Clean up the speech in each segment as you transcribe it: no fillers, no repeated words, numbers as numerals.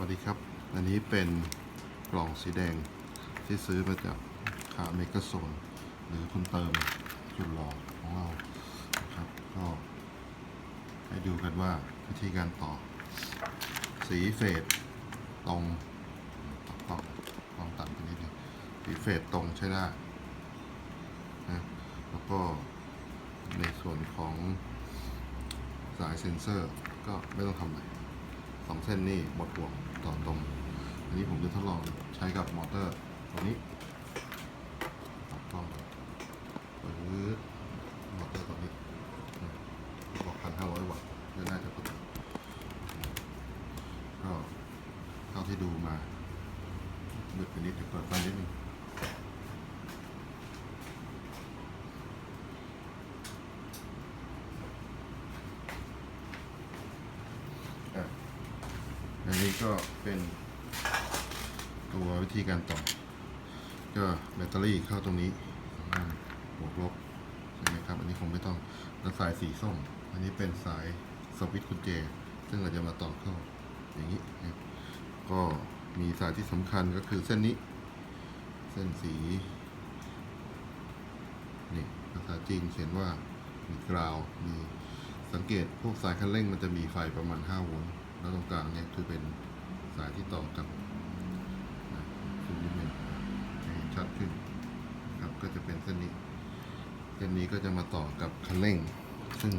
สวัสดีครับอันนี้เป็นกล่องสีแดงที่ซื้อมาจากคาเมกะโซนหรือคุณเติมจุดหล่อของเราครับก็ให้ดูกันว่าวิธีการต่อสีเฟดตรงต้องตัดไปนิดนึงสีเฟดตรงใช้ได้นะแล้วก็ในส่วนของสายเซ็นเซอร์ก็ไม่ต้องทำอะไร2 เส้นนี่หมดห่วงต่อตรงอันนี้ผมจะทดลองใช้กับมอเตอร์ตัวนี้ก็ปื๊ดมอเตอร์ตัวนี้บอก 1,500 วัตต์น่าจะพอดีก็เท่าที่ดูมามืดไปนิดเดี๋ยวเปิดไฟนิดนึงอันนี้ก็เป็นตัววิธีการต่อก็แบตเตอรี่เข้าตรงนี้บวกลบใช่ไหมครับอันนี้คงไม่ต้องแล้วสายสีส้มอันนี้เป็นสายสวิตช์กุญแจซึ่งเราจะมาต่อเข้าอย่างนี้นะก็มีสายที่สำคัญก็คือเส้นนี้เส้นสีนี่ภาษาจีนเขียนว่ามีกราวมีสังเกตพวกสายคันเร่งมันจะมีไฟประมาณ5 โวลต์แล้วตรงกลางเนี่ยคือเป็นสายที่ต่อกับซูมนิดหนึ่งให้ชัดขึ้นครับก็จะเป็นเส้นนี้ก็จะมาต่อกับคันเร่งซึ่ง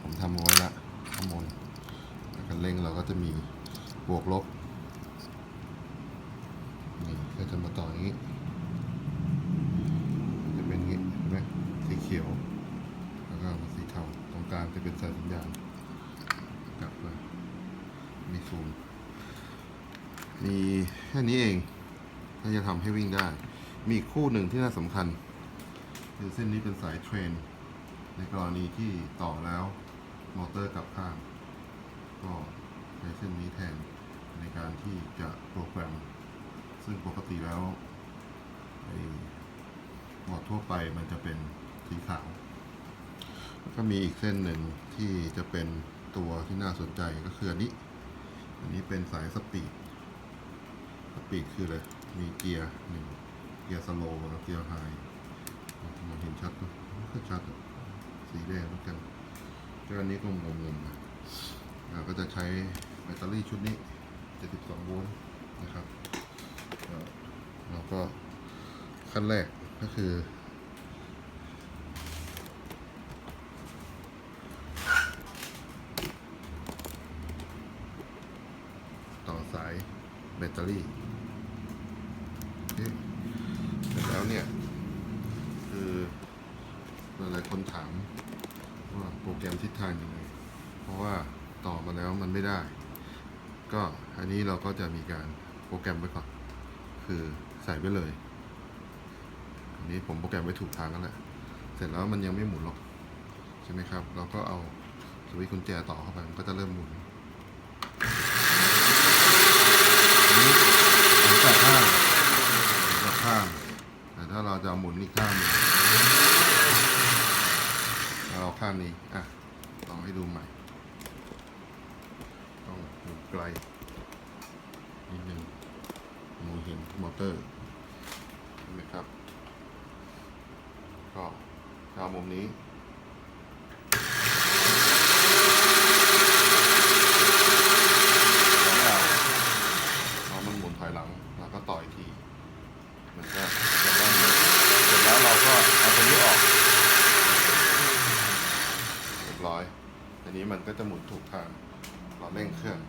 ผมทำเอาไว้ละข้างบนคันเร่งเราก็จะมีบวกลบนี่ก็จะมาต่ออย่างนี้จะเป็นอย่างนี้เห็นไหมสีเขียวแล้วก็สีเทาตรงกลางจะเป็นสายสัญญาณกลับมามีซูมมีแค่นี้เองถ้าจะทำให้วิ่งได้มีอีกคู่หนึ่งที่น่าสำคัญคือเส้นนี้เป็นสายเทรนในกรณีที่ต่อแล้วมอเตอร์กลับข้างก็ใช้เส้นนี้แทนในการที่จะโปรแกรมซึ่งปกติแล้วบอร์ดทั่วไปมันจะเป็นสีขาวแล้วก็มีอีกเส้นหนึ่งที่จะเป็นตัวที่น่าสนใจก็คืออันนี้เป็นสายสปีดคืออะไรมีเกียร์1เกียร์สโลว์แล้วเกียร์ไฮมองเห็นชัดไหมก็ชัดสีแดงเหมือนกันก็อันนี้ก็งงๆนะเราก็จะใช้แบตเตอรี่ชุดนี้72 โวลต์นะครับแล้วก็ขั้นแรกก็คือต่อสายแบตเตอรี่เสร็จแล้วเนี่ยคือหลายคนถามว่าโปรแกรมทิศทางยังไงเพราะว่าต่อมาแล้วมันไม่ได้ก็อันนี้เราก็จะมีการโปรแกรมไว้ก่อนคือใส่ไว้เลยอันนี้ผมโปรแกรมไว้ถูกทางแล้วแหละเสร็จแล้วมันยังไม่หมุนหรอกใช่ไหมครับเราก็เอาสวิตช์กุญแจต่อเข้าไปมันก็จะเริ่มหมุนข้างแต่ถ้าเราจะหมุนอีกข้างเราข้างนี้ลองให้ดูใหม่ต้องหมุนไกลนิดนึงมองเห็นมอเตอร์เห็นไหมครับก็เอามุมนี้แล้วมันหมุนถอยหลังแล้วก็ต่ออีกทีมันก็จะได้เสร็จแล้วเราก็เอาตัวนี้ออกเรียบร้อยอันนี้มันก็จะหมุนถูกทางเราเร่งเครื่อง